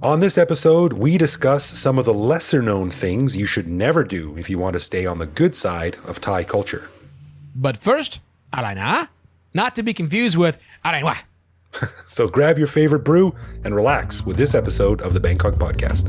On this episode, we discuss some of the lesser-known things you should never do if you want to stay on the good side of Thai culture. But first, alai na, not to be confused with alai wa. So grab your favorite brew and relax with this episode of the Bangkok Podcast.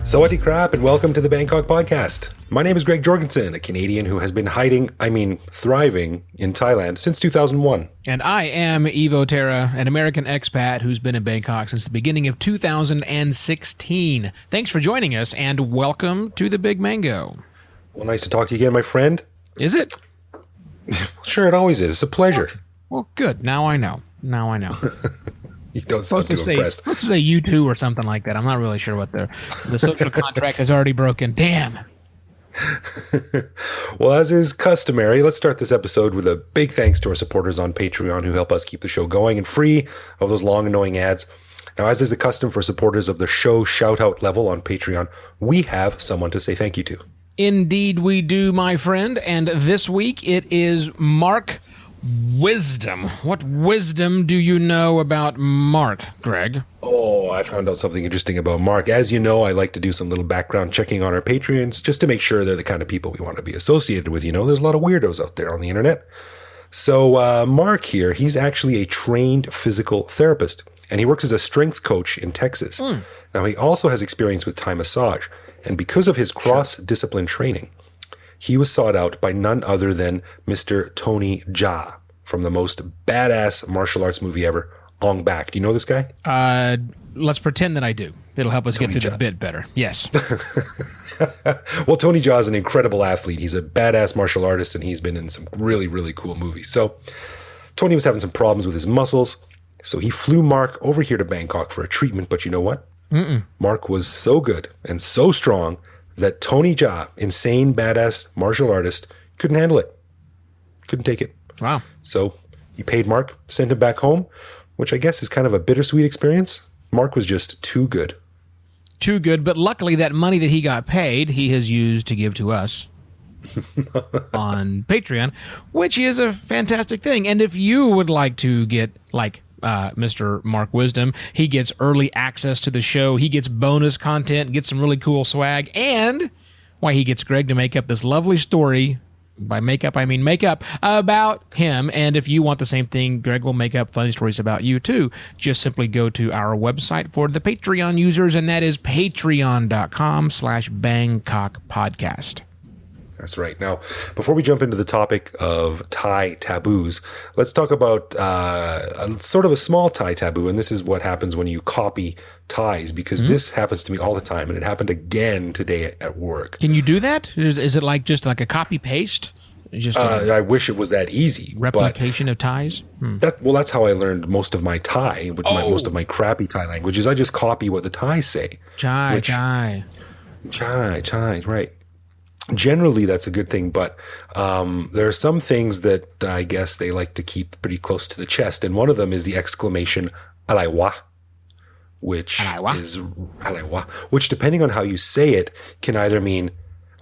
Sawadee krap and welcome to the Bangkok Podcast. My name is Greg Jorgensen, a Canadian who has been thriving in Thailand since 2001. And I am Evo Terra, an American expat who's been in Bangkok since the beginning of 2016. Thanks for joining us and welcome to the Big Mango. Well, nice to talk to you again, my friend. Is it? Sure, it always is. It's a pleasure. Well, good. Now I know. You don't sound too impressed. Let's say you two or something like that. I'm not really sure what the social contract has already broken. Damn. Well, as is customary, let's start this episode with a big thanks to our supporters on Patreon who help us keep the show going and free of those long, annoying ads. Now, as is the custom for supporters of the show shout-out level on Patreon, we have someone to say thank you to. Indeed we do, my friend. And this week it is Mark Wisdom. What wisdom do you know about Mark, Greg? Oh, I found out something interesting about Mark. As you know, I like to do some little background checking on our Patreons just to make sure they're the kind of people we want to be associated with. You know, there's a lot of weirdos out there on the internet. So Mark here, he's actually a trained physical therapist, and he works as a strength coach in Texas. Now, he also has experience with Thai massage, and because of his cross-discipline training, he was sought out by none other than Mr. Tony Jaa from the most badass martial arts movie ever, Ong Bak. Do you know this guy? Let's pretend that I do. It'll help us get through the bit better. Yes. Well, Tony Jaa is an incredible athlete. He's a badass martial artist, and he's been in some really, really cool movies. So Tony was having some problems with his muscles, so he flew Mark over here to Bangkok for a treatment. But you know what? Mark was so good and so strong that Tony Jaa, insane, badass martial artist, couldn't handle it. Couldn't take it. Wow. So he paid Mark, sent him back home, which I guess is kind of a bittersweet experience. Mark was just too good. Too good, but luckily that money that he got paid, he has used to give to us on Patreon, which is a fantastic thing. And if you would like to get, Mr. Mark Wisdom, he gets early access to the show, he gets bonus content, gets some really cool swag, and he gets Greg to make up this lovely story. By makeup, I mean makeup about him. And if you want the same thing, Greg will make up funny stories about you too. Just simply go to our website for the Patreon users, and that is patreon.com/Bangkok Podcast. That's right. Now, before we jump into the topic of Thai taboos, let's talk about sort of a small Thai taboo. And this is what happens when you copy Thais, because this happens to me all the time. And it happened again today at work. Can you do that? Is it just like a copy paste? Just I wish it was that easy. Replication of Thais? That's how I learned most of my Thai, most of my crappy Thai languages. I just copy what the Thais say. Chai, right. Generally, that's a good thing, but there are some things that I guess they like to keep pretty close to the chest, and one of them is the exclamation "alai wa," which depending on how you say it, can either mean,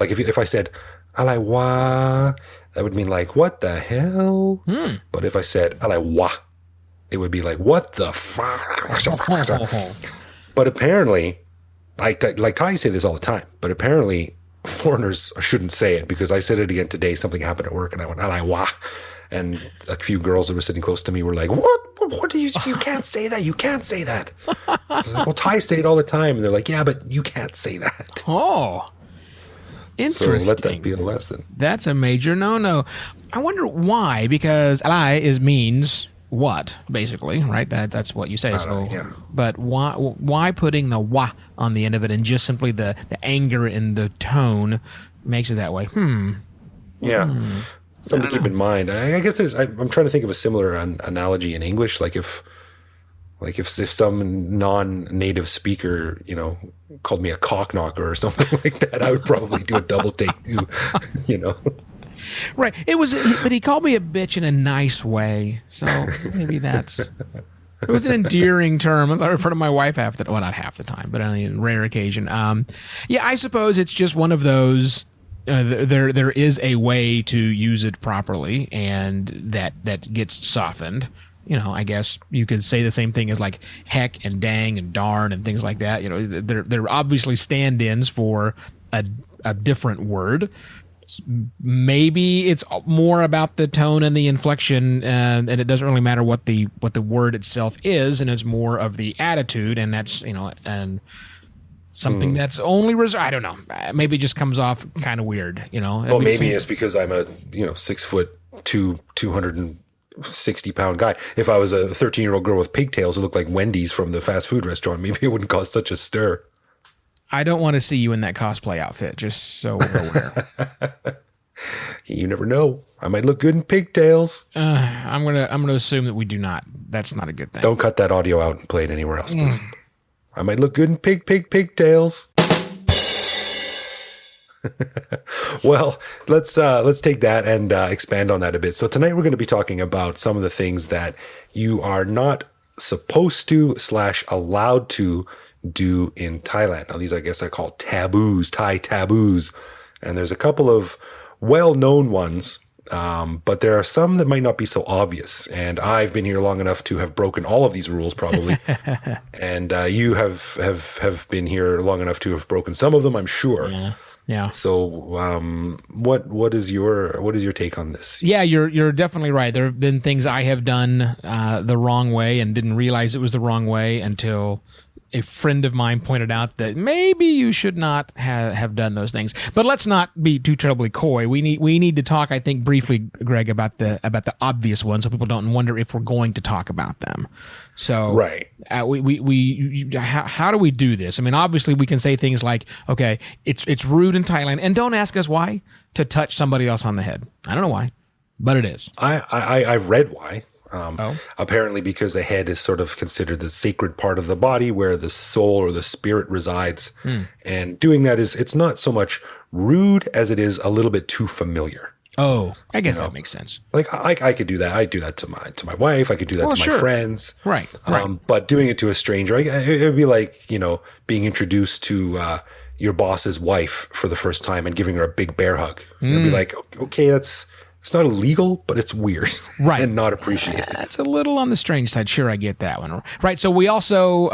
like if I said "alai wa," that would mean like "what the hell," but if I said "alai wa," it would be like "what the fuck." But apparently, like Thai say this all the time, but apparently foreigners shouldn't say it, because I said it again today. Something happened at work and I went "alai wa," and a few girls that were sitting close to me were like, what do you can't say that, you can't say that. I was like, well, Thai say it all the time, and they're like, yeah, but you can't say that. Interesting. So let that be a lesson. That's a major no-no. I wonder why, because alai means what, basically, right? That's what you say. Yeah. But why putting the wa on the end of it, and just simply the anger in the tone makes it that way? Yeah. Something to keep in mind. I guess I'm trying to think of a similar analogy in English. Like if some non-native speaker, called me a cock knocker or something like that, I would probably do a double take too, Right. But he called me a bitch in a nice way. So maybe it was an endearing term. I refer to my wife half the time. Well, not half the time, but on a rare occasion. I suppose it's just one of those there is a way to use it properly, and that gets softened. I guess you could say the same thing as like heck and dang and darn and things like that. They're obviously stand-ins for a different word. Maybe it's more about the tone and the inflection, and it doesn't really matter what the word itself is, and it's more of the attitude, and that's and something that's only reserved. I don't know. Maybe it just comes off kind of weird. Well, maybe it's because I'm a 6'2", 260-pound guy. If I was a 13-year-old girl with pigtails who looked like Wendy's from the fast food restaurant, maybe it wouldn't cause such a stir. I don't want to see you in that cosplay outfit, just so we're aware. You never know. I might look good in pigtails. I'm gonna assume that we do not. That's not a good thing. Don't cut that audio out and play it anywhere else, please. I might look good in pigtails. Well, let's take that and expand on that a bit. So tonight we're going to be talking about some of the things that you are not supposed to / allowed to do in Thailand. Now, these I guess I call taboos, Thai taboos. And there's a couple of well-known ones, but there are some that might not be so obvious. And I've been here long enough to have broken all of these rules, probably. And you have been here long enough to have broken some of them, I'm sure. Yeah. So, what is your take on this? Yeah, you're definitely right. There have been things I have done the wrong way and didn't realize it was the wrong way until a friend of mine pointed out that maybe you should not have done those things. But let's not be too terribly coy. We need to talk, I think, briefly, Greg, about the obvious ones, so people don't wonder if we're going to talk about them. So, right. How do we do this? I mean, obviously, we can say things like, okay, it's rude in Thailand, and don't ask us why, to touch somebody else on the head. I don't know why, but it is. I've read why. Apparently because the head is sort of considered the sacred part of the body where the soul or the spirit resides. And doing that it's not so much rude as it is a little bit too familiar. Oh, I guess that makes sense. Like I could do that. I do that to my wife. I could do that to my friends. Right. But doing it to a stranger, it would be like, being introduced to your boss's wife for the first time and giving her a big bear hug. It'd be like, okay, it's not illegal, but it's weird, right? And not appreciated. It's a little on the strange side. Sure, I get that one, right? So we also,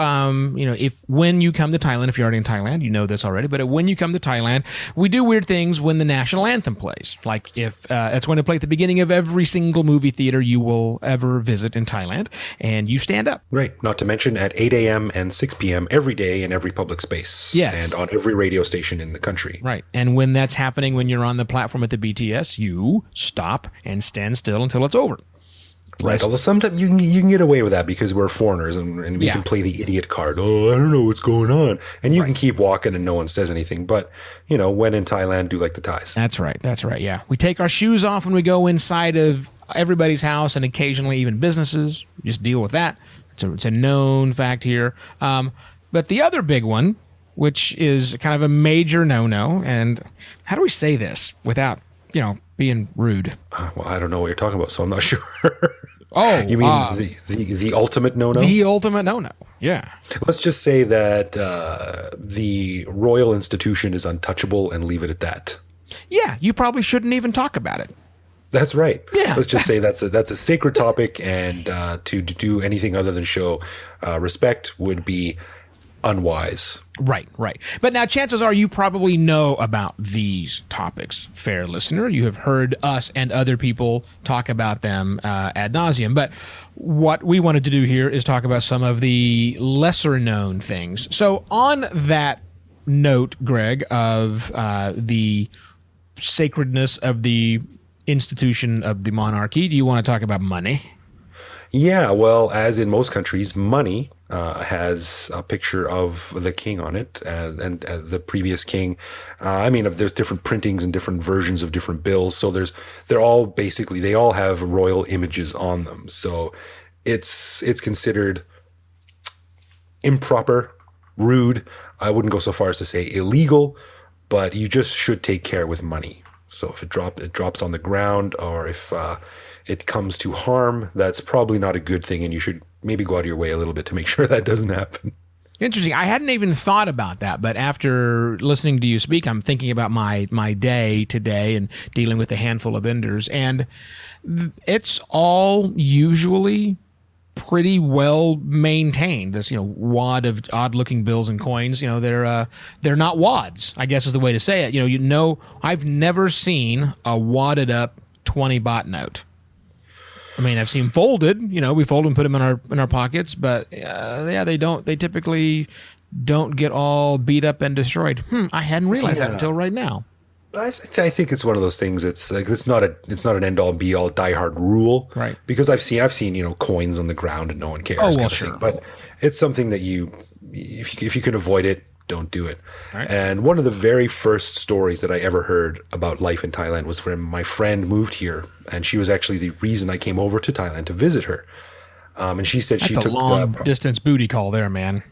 when you come to Thailand, if you're already in Thailand, you know this already. But when you come to Thailand, we do weird things when the national anthem plays. Like if it's going to play at the beginning of every single movie theater you will ever visit in Thailand, and you stand up. Right. Not to mention at 8 a.m. and 6 p.m. every day in every public space. Yes. And on every radio station in the country. Right. And when that's happening, when you're on the platform at the BTS, you stop and stand still until it's over. Right. Although sometimes you can get away with that because we're foreigners and we can play the idiot card. Oh, I don't know what's going on. And you can keep walking and no one says anything. But, when in Thailand, do like the Thais. That's right. Yeah. We take our shoes off when we go inside of everybody's house and occasionally even businesses. Just deal with that. It's a known fact here. But the other big one, which is kind of a major no-no, and how do we say this without, being rude? Well, I don't know what you're talking about, so I'm not sure. Oh, you mean the ultimate no-no? The ultimate no-no. Yeah. Let's just say that the royal institution is untouchable and leave it at that. Yeah, you probably shouldn't even talk about it. That's right. Yeah, let's just say that's a sacred topic, and to do anything other than show respect would be unwise. Right. But now chances are you probably know about these topics, fair listener. You have heard us and other people talk about them ad nauseum. But what we wanted to do here is talk about some of the lesser known things. So on that note, Greg, of the sacredness of the institution of the monarchy, do you want to talk about money? Yeah, well, as in most countries, money has a picture of the king on it and the previous king. There's different printings and different versions of different bills. So they all have royal images on them. So it's considered improper, rude. I wouldn't go so far as to say illegal, but you just should take care with money. So if it drops on the ground, or if it comes to harm, that's probably not a good thing, and you should maybe go out of your way a little bit to make sure that doesn't happen. Interesting. I hadn't even thought about that, but after listening to you speak, I'm thinking about my day today and dealing with a handful of vendors, and it's all usually pretty well maintained. This wad of odd looking bills and coins. They're not wads, I guess is the way to say it. I've never seen a wadded up 20 baht note. I mean, I've seen folded, we fold and put them in our pockets, but they typically don't get all beat up and destroyed. I hadn't realized that until right now. I think it's one of those things. It's like it's not an end all be all diehard rule, right? Because I've seen coins on the ground and no one cares. Oh well, sure. But it's something that if you can avoid it, don't do it. Right. And one of the very first stories that I ever heard about life in Thailand was when my friend moved here, and she was actually the reason I came over to Thailand to visit her. And she said she took a long distance booty call there, man.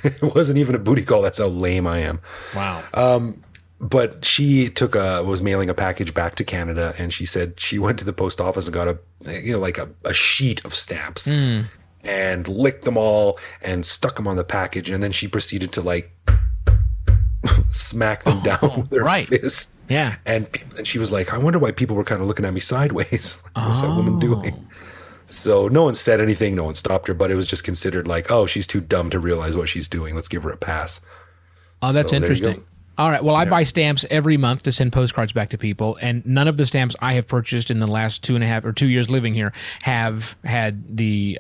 It wasn't even a booty call. That's how lame I am. Wow. But she was mailing a package back to Canada, and she said she went to the post office and got a sheet of stamps and licked them all and stuck them on the package. And then she proceeded to smack them down with her fist. Yeah. And she was like, I wonder why people were kind of looking at me sideways. What's that woman doing? So no one said anything. No one stopped her, but it was just considered she's too dumb to realize what she's doing. Let's give her a pass. Oh, that's interesting. All right. Well, I buy stamps every month to send postcards back to people, and none of the stamps I have purchased in the last 2.5 or 2 years living here have had the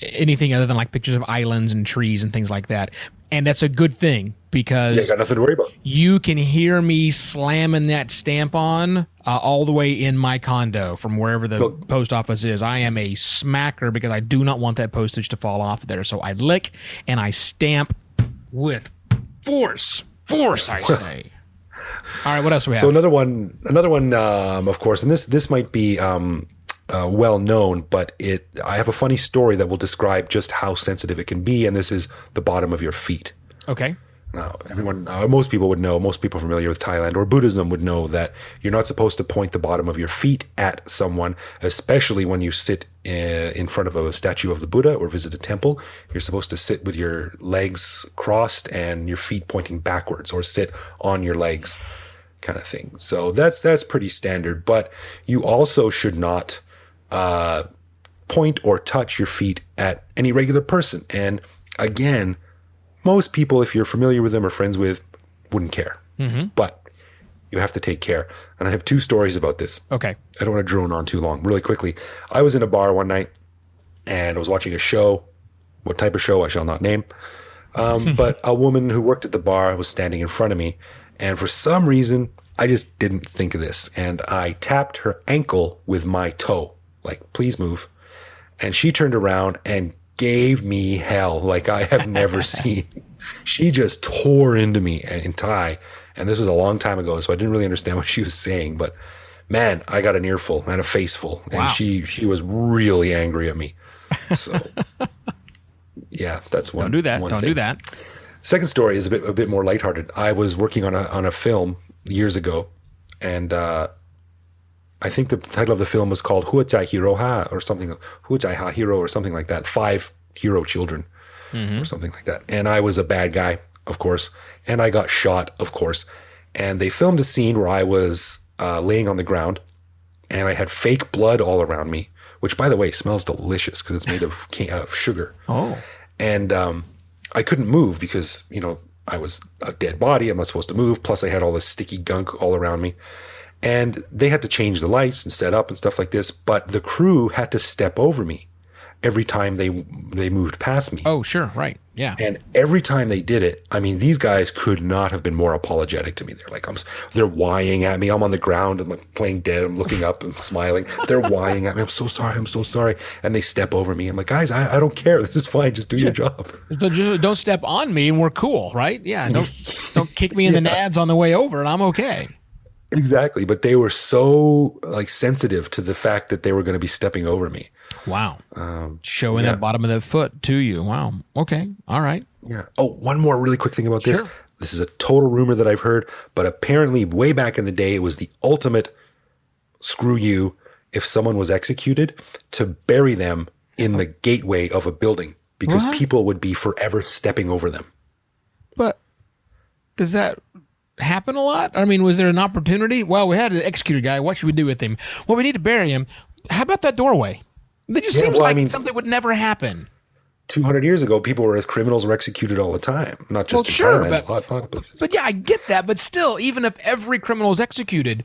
anything other than pictures of islands and trees and things like that. And that's a good thing because you got nothing to worry about. You can hear me slamming that stamp on all the way in my condo from wherever the post office is. I am a smacker because I do not want that postage to fall off there. So I lick and I stamp with force. I say. All right, what else do we have? So another one, of course, and this might be well known, but I have a funny story that will describe just how sensitive it can be, and this is the bottom of your feet. Okay. Now, most people would know, most people familiar with Thailand or Buddhism would know that you're not supposed to point the bottom of your feet at someone, especially when you sit in front of a statue of the Buddha or visit a temple. You're supposed to sit with your legs crossed and your feet pointing backwards, or sit on your legs, kind of thing. So that's pretty standard, but you also should not point or touch your feet at any regular person. And again, most people, if you're familiar with them or friends with, wouldn't care. Mm-hmm. But you have to take care. And I have 2 stories about this. Okay. I don't want to drone on too long. Really quickly, I was in a bar one night, and I was watching a show. What type of show I shall not name. But a woman who worked at the bar was standing in front of me. And for some reason, I just didn't think of this. And I tapped her ankle with my toe. Please move. And she turned around and gave me hell like I have never seen. She just tore into me in Thai, and this was a long time ago, so I didn't really understand what she was saying, but man, I got an earful and a faceful. Wow. And she was really angry at me. So yeah, that's one. Don't do that. Don't do that. Second story is a bit more lighthearted. I was working on a film years ago, and I think the title of the film was called Huachai Hiro Ha or something, Huachai Ha Hiro or something like that. 5 hero children or something like that. And I was a bad guy, of course, and I got shot, of course. And they filmed a scene where I was laying on the ground, and I had fake blood all around me, which, by the way, smells delicious because it's made of sugar. Oh. And I couldn't move because, I was a dead body. I'm not supposed to move. Plus, I had all this sticky gunk all around me. And they had to change the lights and set up and stuff like this. But the crew had to step over me every time they moved past me. Oh, sure. Right. Yeah. And every time they did it, I mean, these guys could not have been more apologetic to me. They're they're whining at me. I'm on the ground. I'm playing dead. I'm looking up and smiling. They're whining at me. I'm so sorry. And they step over me. I'm like, guys, I don't care. This is fine. Just do your job. Just don't step on me and we're cool, right? Yeah. Don't kick me in the nads on the way over and I'm okay. Exactly. But they were so sensitive to the fact that they were going to be stepping over me. Wow. Showing that bottom of the foot to you. Wow. Okay. All right. Yeah. Oh, one more really quick thing about this. Sure. This is a total rumor that I've heard, but apparently way back in the day, it was the ultimate screw you if someone was executed to bury them in the gateway of a building, because What? people would be forever stepping over them. But does that happen a lot? I mean, was there an opportunity? Well, we had an executed guy. What should we do with him? Well, we need to bury him. How about that doorway? It just seems like something would never happen. 200 years ago, people were criminals were executed all the time, not just in Thailand, a lot of places. But yeah, I get that. But still, even if every criminal is executed,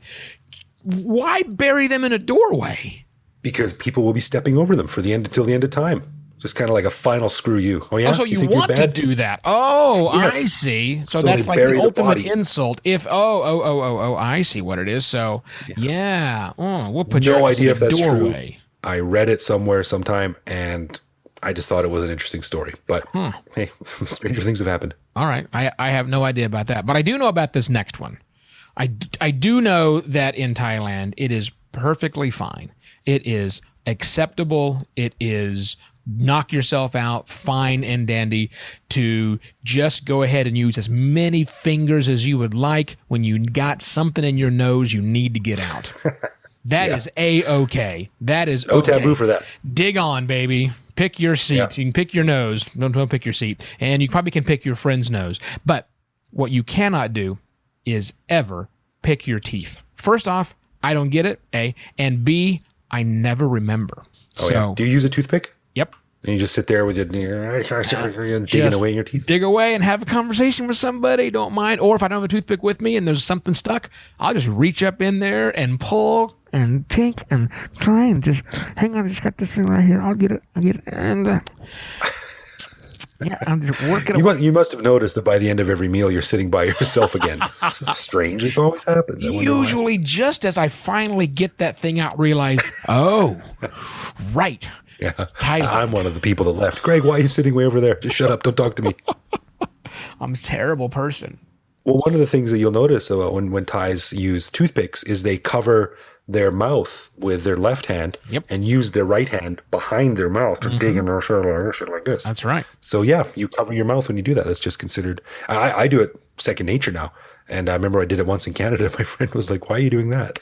why bury them in a doorway? Because people will be stepping over them until the end of time. Just kind of like a final screw you. Oh yeah. Oh, so you want to do that? Oh, yes. I see. So that's like the ultimate insult. I see what it is. So yeah. Oh, we'll put no idea if that's doorway. True. I read it somewhere sometime, and I just thought it was an interesting story. But hey, stranger things have happened. All right. I have no idea about that, but I do know about this next one. I do know that in Thailand, it is perfectly fine. It is acceptable. It is knock yourself out, fine and dandy, to just go ahead and use as many fingers as you would like when you got something in your nose you need to get out. That is A-okay. That is no taboo for that. Dig on, baby. Pick your seat. Yeah. You can pick your nose. Don't pick your seat. And you probably can pick your friend's nose. But what you cannot do is ever pick your teeth. First off, I don't get it, A. And B, I never remember. Oh, yeah. Do you use a toothpick? Yep. And you just sit there with your digging away in your teeth? Dig away and have a conversation with somebody. Don't mind. Or if I don't have a toothpick with me and there's something stuck, I'll just reach up in there and pull and take and try and just hang on. I just got this thing right here. I'll get it. And yeah, I'm just working. You must have noticed that by the end of every meal, you're sitting by yourself again. This is strange. This always happens. Usually, just as I finally get that thing out, realize, oh, right. Yeah, I'm one of the people that left. Greg, why are you sitting way over there? Just shut up. Don't talk to me. I'm a terrible person. Well, one of the things that you'll notice when Thais use toothpicks is they cover their mouth with their left hand and use their right hand behind their mouth to dig in their shit like this. That's right. So yeah, you cover your mouth when you do that. That's just considered. I do it second nature now. And I remember I did it once in Canada. My friend was like, "Why are you doing that?"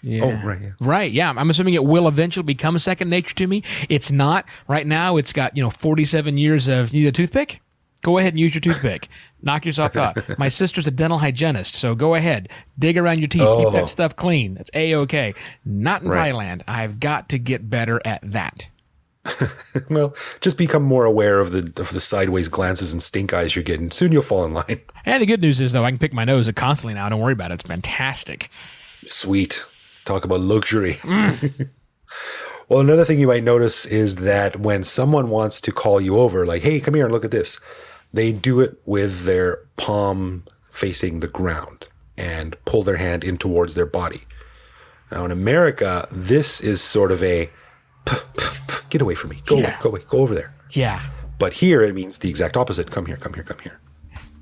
Yeah. Oh, right. Yeah. Right. Yeah. I'm assuming it will eventually become second nature to me. It's not right now. It's got, 47 years of, you need a toothpick? Go ahead and use your toothpick. Knock yourself out. My sister's a dental hygienist. So go ahead, dig around your teeth, keep that stuff clean. That's A-okay. Not in Thailand. I've got to get better at that. Well, just become more aware of the sideways glances and stink eyes you're getting. Soon you'll fall in line. And the good news is, though, I can pick my nose constantly now. Don't worry about it. It's fantastic. Sweet. Talk about luxury. Well, another thing you might notice is that when someone wants to call you over, like, hey, come here and look at this, they do it with their palm facing the ground and pull their hand in towards their body. Now, in America, this is sort of a, get away from me. Go away, go over there. Yeah. But here, it means the exact opposite. Come here, come here, come here.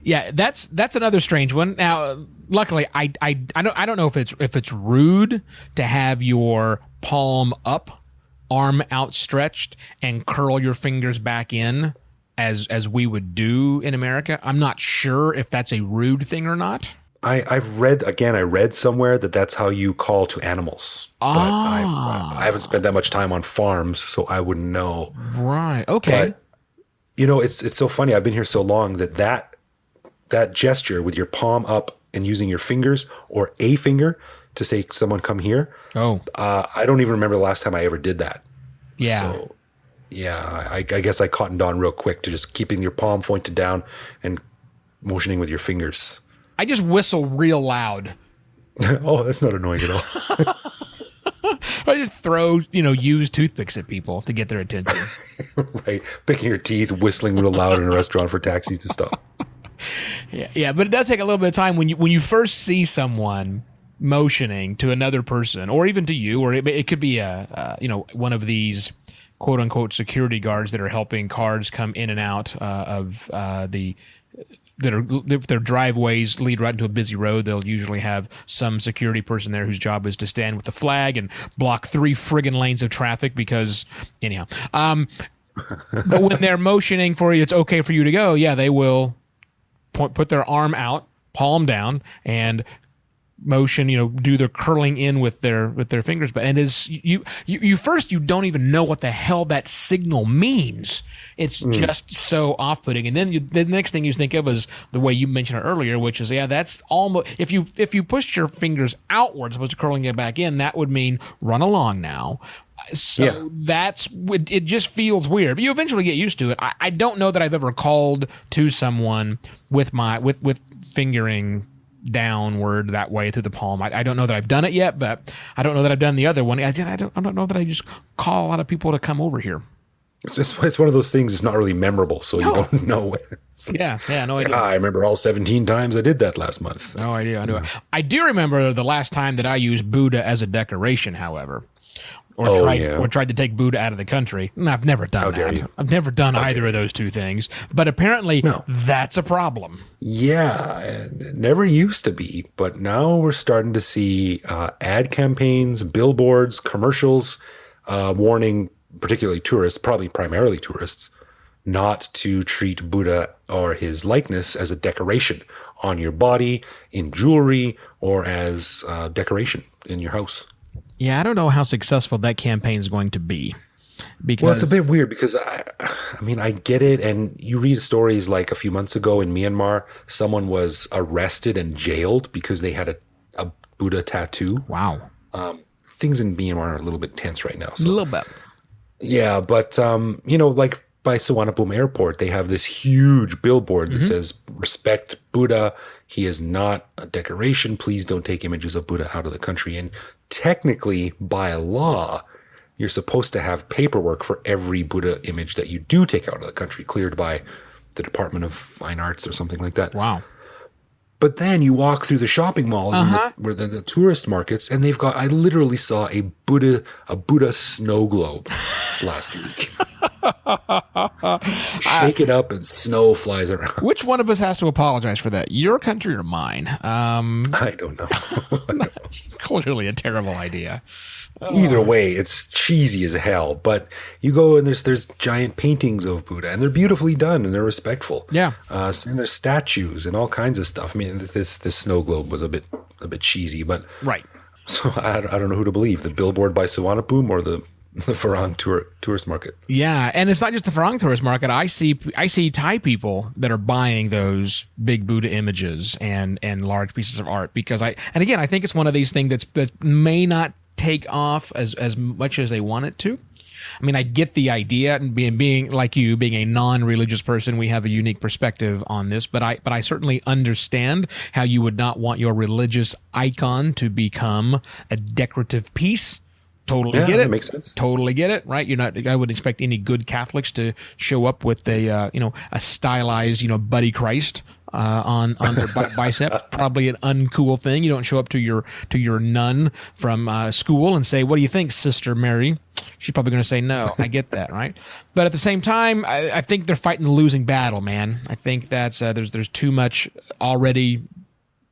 Yeah, that's another strange one. Now, luckily, I don't know if it's rude to have your palm up, arm outstretched, and curl your fingers back in as we would do in America. I'm not sure if that's a rude thing or not. I read somewhere that that's how you call to animals. But I haven't spent that much time on farms, so I wouldn't know. Right. Okay. But, it's so funny. I've been here so long that gesture with your palm up and using your fingers or a finger to say, someone come here. Oh, I don't even remember the last time I ever did that. Yeah. So yeah, I guess I cottoned on real quick to just keeping your palm pointed down and motioning with your fingers. I just whistle real loud. Oh, that's not annoying at all. I just throw, used toothpicks at people to get their attention. Right. Picking your teeth, whistling real loud in a restaurant for taxis to stop. Yeah, but it does take a little bit of time when you first see someone motioning to another person, or even to you, or it could be one of these quote unquote security guards that are helping cars come in and out of if their driveways lead right into a busy road. They'll usually have some security person there whose job is to stand with the flag and block 3 friggin' lanes of traffic because anyhow. But when they're motioning for you, it's okay for you to go. Yeah, they will put their arm out, palm down, and motion, do their curling in with their fingers, but you first you don't even know what the hell that signal means. It's just so off-putting, and then the next thing you think of is the way you mentioned it earlier, which is that's almost if you pushed your fingers outwards opposed to curling it back in, that would mean run along now. So it just feels weird, but you eventually get used to it. I don't know that I've ever called to someone with fingering downward that way through the palm. I don't know that I've done it yet, but I don't know that I've done the other one. I don't know that I just call a lot of people to come over here. It's one of those things. It's not really memorable, so you don't know. No idea. I remember all 17 times I did that last month. No idea. I do remember the last time that I used Buddha as a decoration, however. Or tried to take Buddha out of the country. No, I've never done that. I've never done either of those two things. But apparently, that's a problem. Yeah, it never used to be. But now we're starting to see ad campaigns, billboards, commercials warning particularly tourists, probably primarily tourists, not to treat Buddha or his likeness as a decoration on your body, in jewelry, or as decoration in your house. Yeah, I don't know how successful that campaign is going to be. Well, it's a bit weird because, I get it. And you read stories like a few months ago in Myanmar, someone was arrested and jailed because they had a Buddha tattoo. Wow. Things in Myanmar are a little bit tense right now. So. A little bit. Yeah, but, like by Suvarnabhumi Airport, they have this huge billboard that says, respect Buddha. He is not a decoration. Please don't take images of Buddha out of the country. And technically, by law, you're supposed to have paperwork for every Buddha image that you do take out of the country, cleared by the Department of Fine Arts or something like that. Wow. But then you walk through the shopping malls where the tourist markets, and they've got, I literally saw a Buddha snow globe last week. Shake it up and snow flies around. Which one of us has to apologize for that? Your country or mine? I don't know. Clearly a terrible idea. Either way, it's cheesy as hell. But you go and there's giant paintings of Buddha, and they're beautifully done and they're respectful. Yeah. And there's statues and all kinds of stuff. I mean, this snow globe was a bit cheesy, but right. So I don't know who to believe: the billboard by Suvarnabhumi or the Farang tourist market. Yeah, and it's not just the Farang tourist market. I see Thai people that are buying those big Buddha images and large pieces of art because I think it's one of these things that may not take off as much as they want it to. I mean, I get the idea, and being like you, being a non-religious person, we have a unique perspective on this, but I certainly understand how you would not want your religious icon to become a decorative piece. Totally get it. That makes sense. Totally get it, right? I wouldn't expect any good Catholics to show up with a stylized, Buddy Christ on their bicep. Probably an uncool thing. You don't show up to your nun from school and say, "What do you think, Sister Mary?" She's probably going to say no. I get that, right? But at the same time, I think they're fighting a losing battle, man. I think that's there's too much already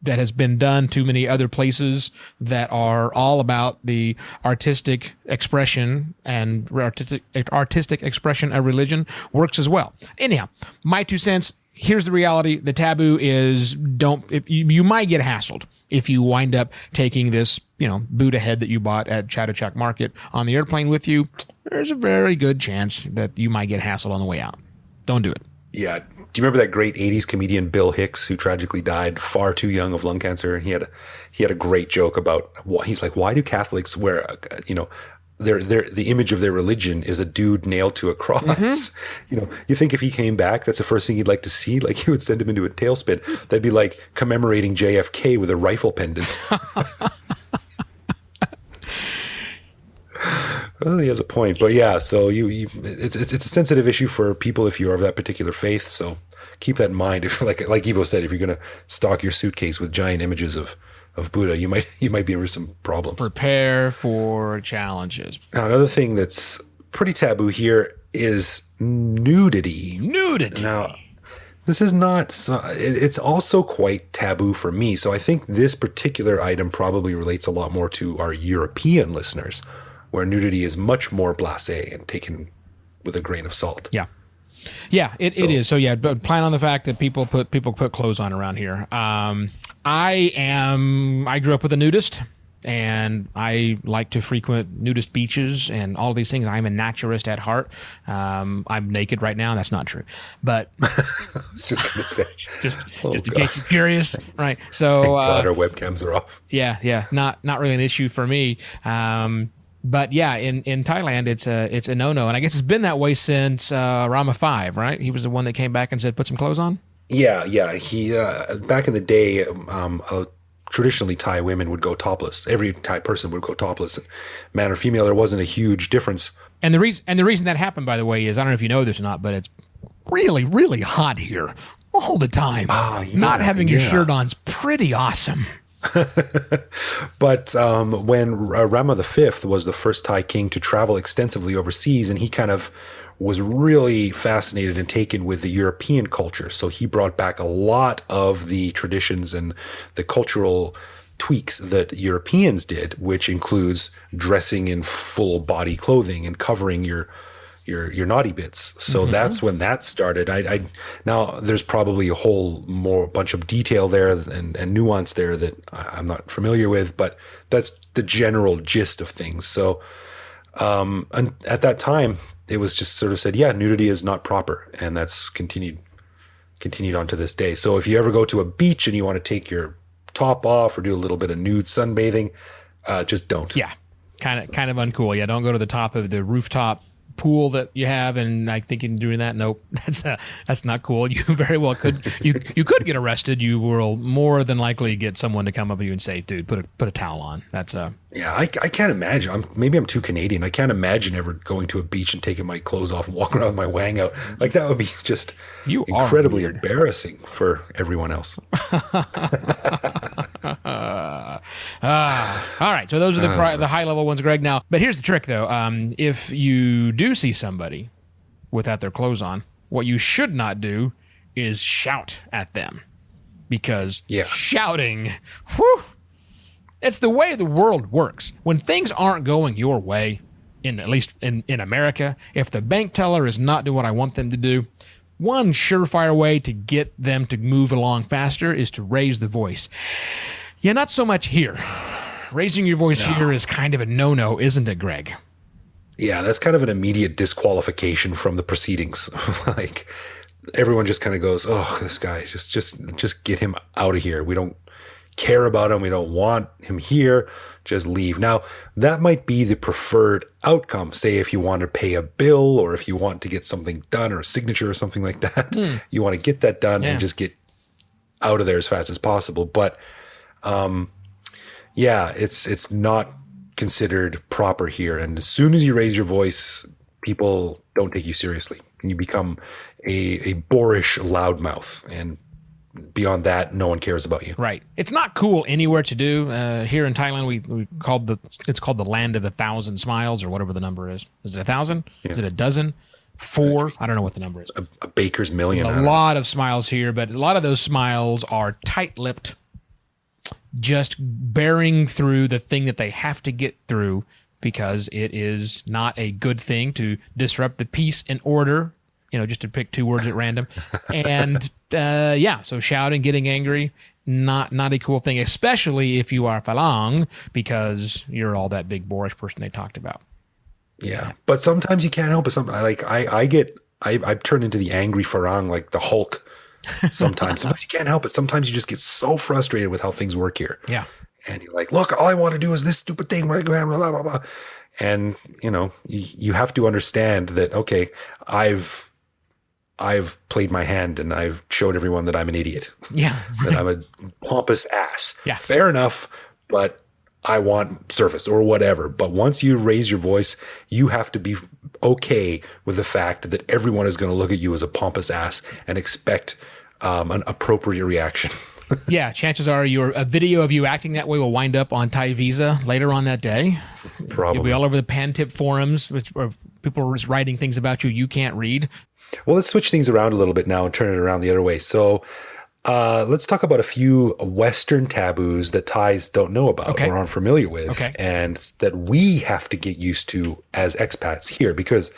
that has been done, too many other places that are all about the artistic expression, and artistic expression of religion works as well. Anyhow, my 2 cents. Here's the reality. The taboo is you might get hassled if you wind up taking this, Buddha head that you bought at Chatuchak Market on the airplane with you. There's a very good chance that you might get hassled on the way out. Don't do it. Yeah. Do you remember that great 80s comedian Bill Hicks, who tragically died far too young of lung cancer? And he had a great joke about he's like, why do Catholics wear the image of their religion is a dude nailed to a cross? Mm-hmm. You think if he came back, that's the first thing he'd like to see. Like, he would send him into a tailspin. That'd be like commemorating JFK with a rifle pendant. Well, he has a point, but yeah. So it's a sensitive issue for people if you're of that particular faith. So keep that in mind. If like Ivo said, if you're going to stock your suitcase with giant images of Buddha, you might be in for some problems. Prepare for challenges. Now, another thing that's pretty taboo here is nudity. Now, this is not. It's also quite taboo for me. So I think this particular item probably relates a lot more to our European listeners, where nudity is much more blasé and taken with a grain of salt. Yeah. Yeah, it is. So yeah, but plan on the fact that people put clothes on around here. I grew up with a nudist, and I like to frequent nudist beaches and all these things. I'm a naturist at heart. I'm naked right now. That's not true, but I was just going to say, just in case you're curious, right? So thank God our webcams are off. Yeah, not really an issue for me. But yeah, in Thailand, it's a no-no, and I guess it's been that way since Rama 5, right? He was the one that came back and said, "Put some clothes on." Yeah. He back in the day, traditionally Thai women would go topless. Every Thai person would go topless, and man or female, there wasn't a huge difference. And the reason that happened, by the way, is I don't know if you know this or not, but it's really, really hot here all the time. Not having your shirt on is pretty awesome. But when Rama V was the first Thai king to travel extensively overseas, and he kind of was really fascinated and taken with the European culture. So he brought back a lot of the traditions and the cultural tweaks that Europeans did, which includes dressing in full body clothing and covering your naughty bits. So that's when that started. I now there's probably a whole bunch of detail there and nuance there that I'm not familiar with, but that's the general gist of things. So and at that time, it was just sort of said, yeah, nudity is not proper, and that's continued on to this day. So if you ever go to a beach and you want to take your top off or do a little bit of nude sunbathing, just don't. Yeah, kind of uncool. Yeah, don't go to the top of the rooftop pool that you have and like thinking doing that. Nope, that's not cool. You very well could you could get arrested. You will more than likely get someone to come up to you and say, "Dude, put a towel on." That's yeah. I can't imagine. Maybe I'm too Canadian. I can't imagine ever going to a beach and taking my clothes off and walking around with my wang out. Like that would be just incredibly embarrassing for everyone else. All right, so those are the high level ones, Greg. Now, but here's the trick, though. If you do see somebody without their clothes on, what you should not do is shout at them, because shouting, it's the way the world works. When things aren't going your way, at least in America, if the bank teller is not doing what I want them to do, one surefire way to get them to move along faster is to raise the voice. Yeah, not so much here. Raising your voice here is kind of a no-no, isn't it, Greg? Yeah, that's kind of an immediate disqualification from the proceedings. Like everyone just kind of goes, "Oh, this guy, just get him out of here. We don't care about him. We don't want him here. Just leave." Now, that might be the preferred outcome. Say if you want to pay a bill or if you want to get something done or a signature or something like that, you want to get that done and just get out of there as fast as possible. But it's not considered proper here. And as soon as you raise your voice, people don't take you seriously. And you become a boorish loudmouth. And beyond that, no one cares about you. Right. It's not cool anywhere to do. Here in Thailand, it's called the land of 1,000 smiles, or whatever the number is. Is it 1,000? Yeah. Is it a dozen? 4? I don't know what the number is. A baker's million. A lot of smiles here, but a lot of those smiles are tight-lipped, just bearing through the thing that they have to get through, because it is not a good thing to disrupt the peace and order, just to pick 2 words at random. And so shouting, getting angry, not a cool thing, especially if you are farang, because you're all that big boorish person they talked about. Yeah, but sometimes you can't help it. I turn into the angry farang, like the Hulk. Sometimes you can't help it. Sometimes you just get so frustrated with how things work here. Yeah. And you're like, look, all I want to do is this stupid thing. Blah, blah, blah, blah. And, you have to understand that, okay, I've played my hand and I've showed everyone that I'm an idiot. Yeah. That I'm a pompous ass. Yeah. Fair enough, but I want service or whatever. But once you raise your voice, you have to be okay with the fact that everyone is going to look at you as a pompous ass and expect an appropriate reaction. Yeah, chances are a video of you acting that way will wind up on Thai Visa later on that day. Probably. You'll be all over the pan-tip forums, which are people writing things about you can't read. Well, let's switch things around a little bit now and turn it around the other way. So let's talk about a few Western taboos that Thais don't know about or aren't familiar with, and that we have to get used to as expats here, because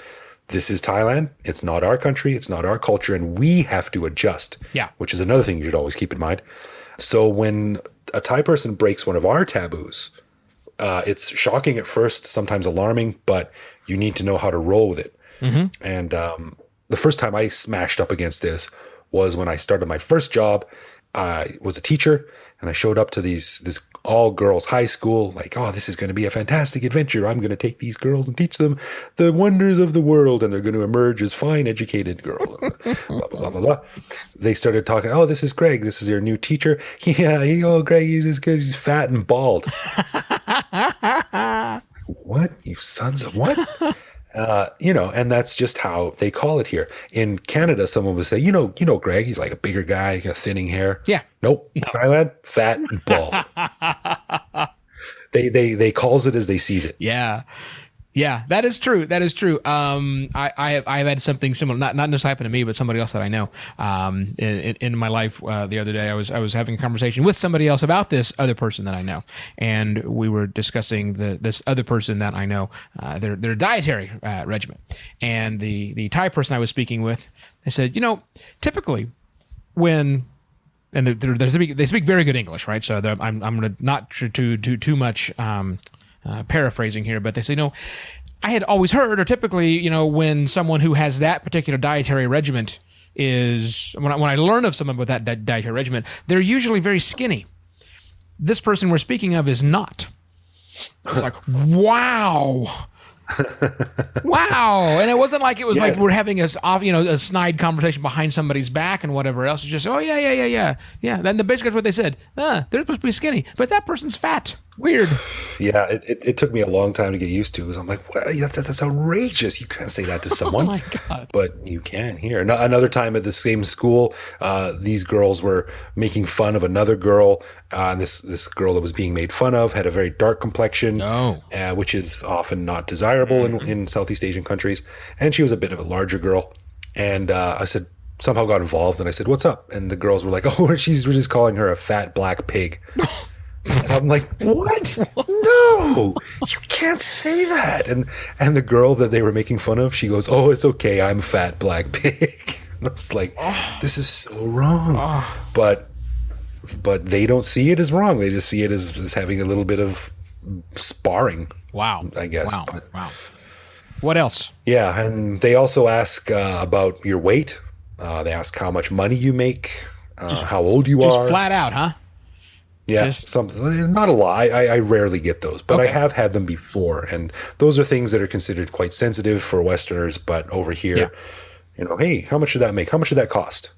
this is Thailand. It's not our country. It's not our culture, and we have to adjust. Yeah, which is another thing you should always keep in mind. So when a Thai person breaks one of our taboos, it's shocking at first, sometimes alarming, but you need to know how to roll with it. And the first time I smashed up against this was when I started my first job. I was a teacher, and I showed up to this all girls high school, like, oh, this is going to be a fantastic adventure. I'm going to take these girls and teach them the wonders of the world, and they're going to emerge as fine, educated girls. Blah, blah, blah, blah, blah. They started talking, oh, this is Greg. This is your new teacher. Yeah, Greg, he's as good. He's fat and bald. What? You sons of what? And that's just how they call it here. In Canada, someone would say, Greg, he's like a bigger guy, thinning hair. Yeah. Nope. No. Thailand, fat and bald. They calls it as they sees it. Yeah. Yeah, that is true. That is true. I've had something similar, not just happen to me, but somebody else that I know. In my life, the other day, I was having a conversation with somebody else about this other person that I know, and we were discussing this other person that I know, their dietary regimen, and the Thai person I was speaking with, they said, typically when they speak very good English, right? So I'm going to not do too much. Paraphrasing here, but they say, I had always heard, or typically, when someone who has that particular dietary regimen is, when I learn of someone with that dietary regimen, they're usually very skinny. This person we're speaking of is not. It's like, wow. Wow. And it wasn't like it was like we're having a snide conversation behind somebody's back and whatever else. It's just, oh, yeah. Then basically that's what they said. They're supposed to be skinny, but that person's fat. Weird. Yeah, it took me a long time to get used to, because I'm like, what? That's outrageous. You can't say that to someone. Oh my God. But you can here. Another time at the same school, these girls were making fun of another girl. And this girl that was being made fun of had a very dark complexion, which is often not desirable in Southeast Asian countries. And she was a bit of a larger girl. And I said, somehow got involved, and I said, what's we're And the girls were like, oh, we're just calling her a fat black pig. And I'm like, what? No, you can't say that. And the girl that they were making fun of, she goes, oh, it's okay, I'm fat black pig. And I was like, this is so wrong. But they don't see it as wrong. They just see it as having a little bit of sparring. Wow. I guess. Wow. What else? Yeah, and they also ask about your weight. They ask how much money you make, how old you are. Just flat out, huh? Yeah, something, not a lot. I rarely get those, but I have had them before. And those are things that are considered quite sensitive for Westerners. But over here, hey, how much did that make? How much did that cost?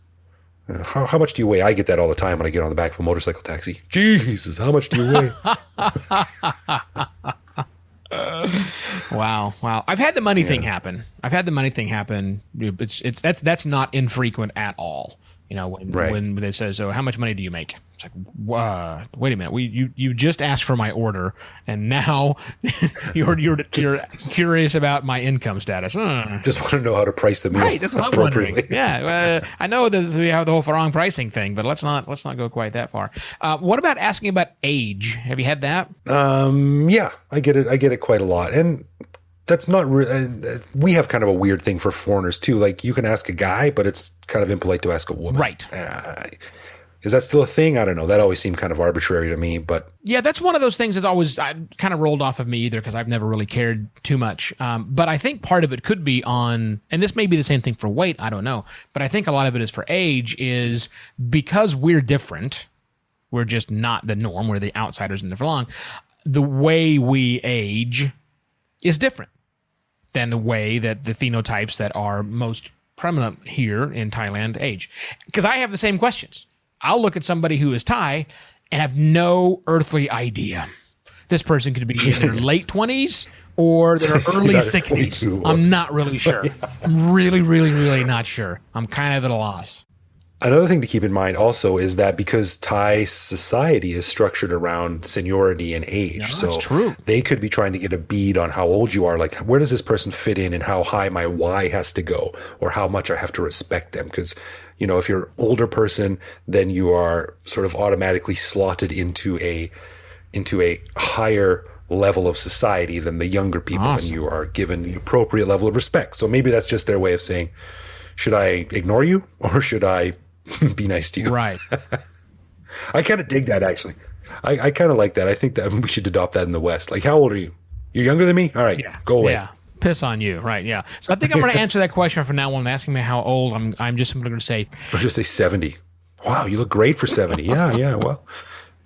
How much do you weigh? I get that all the time when I get on the back of a motorcycle taxi. Jesus, how much do you weigh? Wow. I've had the money thing happen. That's not infrequent at all. When they say, so how much money do you make? It's like, wait a minute. You just asked for my order, and now you're curious about my income status. Just want to know how to price the meal. Right, that's what I'm wondering. Yeah, I know that we have the whole farang pricing thing, but let's not go quite that far. What about asking about age? Have you had that? Yeah, I get it quite a lot, and that's not we have kind of a weird thing for foreigners too. Like, you can ask a guy, but it's kind of impolite to ask a woman. Right. Is that still a thing? I don't know. That always seemed kind of arbitrary to me, but yeah, that's one of those things that always kind of rolled off of me either, because I've never really cared too much. But I think part of it could be on, and this may be the same thing for weight, I don't know, but I think a lot of it is for age, is because we're different. We're just not the norm. We're the outsiders in the farang. The way we age is different than the way that the phenotypes that are most prominent here in Thailand age. Because I have the same questions. I'll look at somebody who is Thai and have no earthly idea. This person could be in their late 20s or their early 60s. I'm not really sure. Yeah. I'm really, really, really not sure. I'm kind of at a loss. Another thing to keep in mind also is that because Thai society is structured around seniority and age, that's true. They could be trying to get a bead on how old you are. Like, where does this person fit in, and how high my Y has to go, or how much I have to respect them? Because, if you're an older person, then you are sort of automatically slotted into a higher level of society than the younger people, and you are given the appropriate level of respect. So maybe that's just their way of saying, should I ignore you, or should I be nice to you? Right. I kind of dig that, actually. I kind of like that. I think that we should adopt that in the West. Like, how old are you? You're younger than me? All right, go away. Yeah. Piss on you. Right. Yeah. So I think I'm going to answer that question from now on. Asking me how old I'm just simply going to say, Or just say 70. Wow, you look great for 70. Yeah. Well,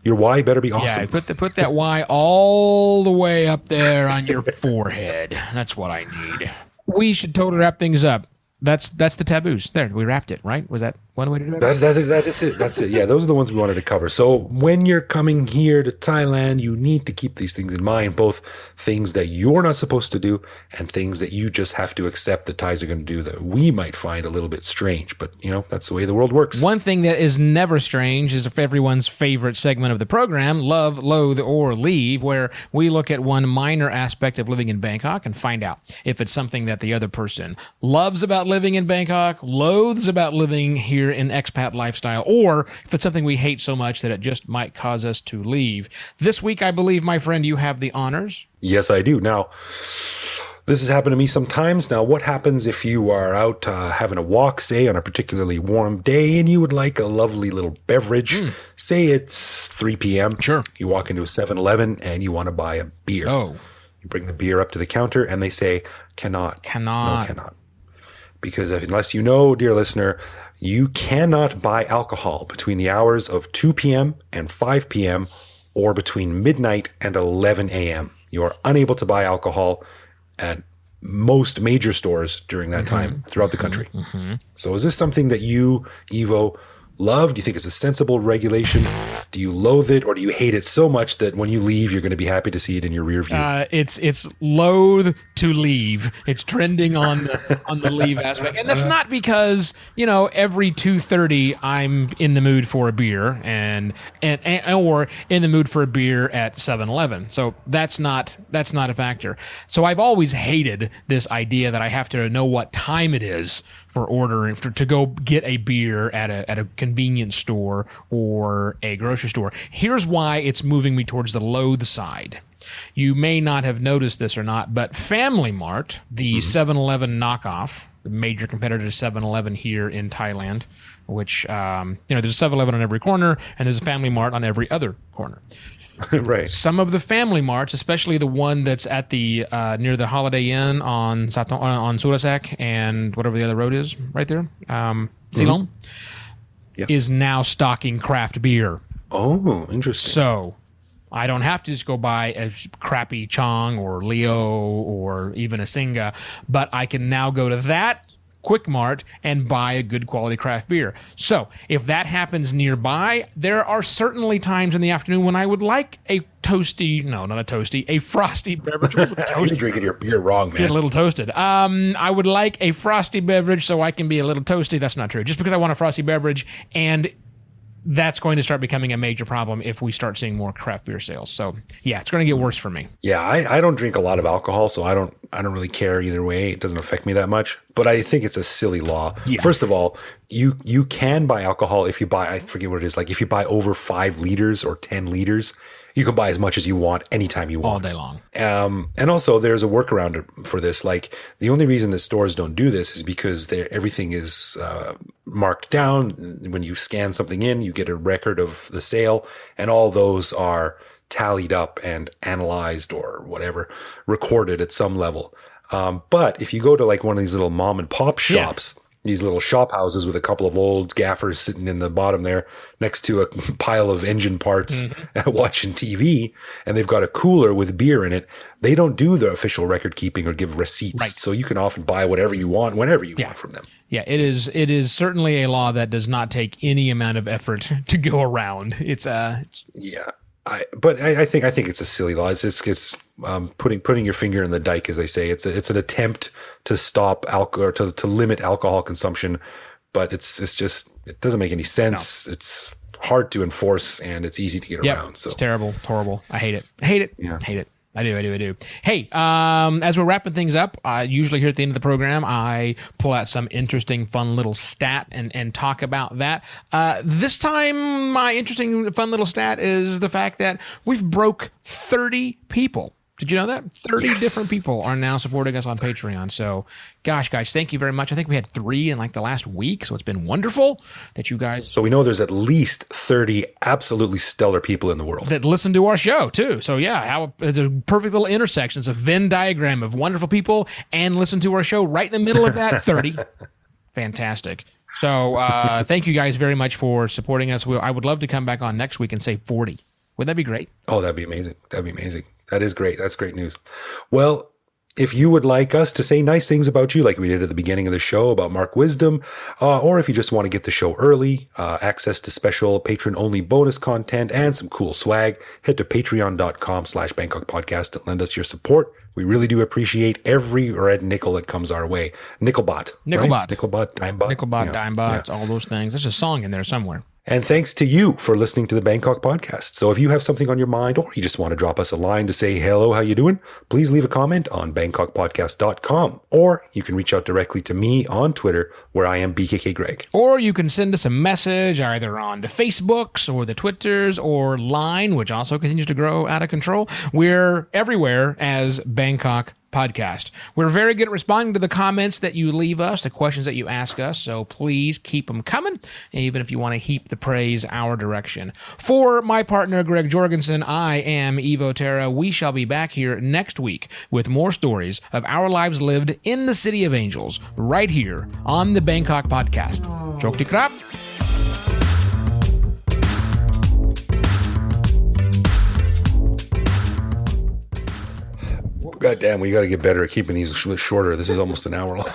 your Y better be awesome. yeah, put that Y all the way up there on your forehead. That's what I need. We should totally wrap things up. That's the taboos. There, we wrapped it, right? Was that one way to do it? That is it. That's it. Yeah, those are the ones we wanted to cover. So when you're coming here to Thailand, you need to keep these things in mind, both things that you're not supposed to do and things that you just have to accept the Thais are going to do that we might find a little bit strange. But, that's the way the world works. One thing that is never strange is if everyone's favorite segment of the program, Love, Loathe, or Leave, where we look at one minor aspect of living in Bangkok and find out if it's something that the other person loves about living in Bangkok, loathes about living here in expat lifestyle, or if it's something we hate so much that it just might cause us to leave. This week, I believe, my friend, you have the honors. Yes, I do. Now, this has happened to me sometimes. Now, what happens if you are out having a walk, say, on a particularly warm day, and you would like a lovely little beverage? Say it's 3 p.m. Sure. You walk into a 7-Eleven and you want to buy a beer. Oh. You bring the beer up to the counter and they say, cannot. Cannot. No, cannot. Because unless you know, dear listener, you cannot buy alcohol between the hours of 2 p.m. and 5 p.m. or between midnight and 11 a.m. You are unable to buy alcohol at most major stores during that time throughout the country. So is this something that you, Evo, love? Do you think it's a sensible regulation? Do you loathe it, or do you hate it so much that when you leave, you're going to be happy to see it in your rear view? It's loathe to leave. It's trending on the leave aspect, and that's not because every 2:30 I'm in the mood for a beer and or in the mood for a beer at 7-Eleven. So that's not a factor. So I've always hated this idea that I have to know what time it is for ordering to go get a beer at a convenience store or a grocery store. Here's why it's moving me towards the loathe side. You may not have noticed this or not, but Family Mart, the 7-Eleven knockoff, the major competitor to 7-Eleven here in Thailand, which there's a 7-Eleven on every corner and there's a Family Mart on every other corner. Right. Some of the Family Marts, especially the one that's at the near the Holiday Inn on Surasak and whatever the other road is right there, Silong, is now stocking craft beer. Oh, interesting. So I don't have to just go buy a crappy Chong or Leo or even a Singa, but I can now go to that Quick Mart and buy a good quality craft beer. So if that happens nearby, there are certainly times in the afternoon when I would like a frosty beverage. You're drinking your beer wrong, man. Get a little toasted. I would like a frosty beverage so I can be a little toasty. That's not true. Just because I want a frosty beverage, and that's going to start becoming a major problem if we start seeing more craft beer sales. So yeah, it's going to get worse for me. Yeah, I don't drink a lot of alcohol, so I don't really care either way. It doesn't affect me that much. But I think it's a silly law. Yeah. First of all, you can buy alcohol if you buy, I forget what it is, like if you buy over 5 liters or 10 liters, you can buy as much as you want anytime you want. All day long. And also there's a workaround for this. Like the only reason that stores don't do this is because everything is marked down. When you scan something in, you get a record of the sale, and all those are tallied up and analyzed or whatever, recorded at some level. But if you go to like one of these little mom and pop shops, these little shop houses with a couple of old gaffers sitting in the bottom there next to a pile of engine parts watching TV, and they've got a cooler with beer in it, they don't do the official record keeping or give receipts. Right. So you can often buy whatever you want, whenever you want from them. Yeah, it is certainly a law that does not take any amount of effort to go around. It's yeah. I think it's a silly law. It's putting your finger in the dike, as they say. It's an attempt to stop alcohol or to limit alcohol consumption, but it's just, it doesn't make any sense. No. It's hard to enforce and it's easy to get around. So it's terrible, horrible. I hate it. Yeah. Hate it. I do. Hey, as we're wrapping things up, usually here at the end of the program, I pull out some interesting, fun little stat and talk about that. This time, my interesting, fun little stat is the fact that we've broke 30 people Did you know that? 30 different people are now supporting us on Patreon. So, gosh, guys, thank you very much. I think we had 3 in like the last week. So it's been wonderful that you guys. So we know there's at least 30 absolutely stellar people in the world that listen to our show too. So yeah, the perfect little intersection. It's a Venn diagram of wonderful people and listen to our show right in the middle of that 30. Fantastic. So thank you guys very much for supporting us. I would love to come back on next week and say 40. Would that be great? Oh, that'd be amazing. That is great. That's great news. Well, if you would like us to say nice things about you, like we did at the beginning of the show about Mark Wisdom, or if you just want to get the show early, access to special patron-only bonus content and some cool swag, head to patreon.com/Bangkok Podcast and lend us your support. We really do appreciate every red nickel that comes our way. Nickelbot. Right? Nickelbot, Dimebot. Nickelbot, Dimebot, all those things. There's a song in there somewhere. And thanks to you for listening to the Bangkok Podcast. So if you have something on your mind or you just want to drop us a line to say, hello, how you doing? Please leave a comment on bangkokpodcast.com, or you can reach out directly to me on Twitter, where I am BKK Greg. Or you can send us a message either on the Facebooks or the Twitters or Line, which also continues to grow out of control. We're everywhere as Bangkok Podcast. We're very good at responding to the comments that you leave us, the questions that you ask us, so please keep them coming, even if you want to heap the praise our direction. For my partner, Greg Jorgensen, I am Evo Terra. We shall be back here next week with more stories of our lives lived in the City of Angels, right here on the Bangkok Podcast. Chok ti krap! God damn, we got to get better at keeping these shorter. This is almost an hour long.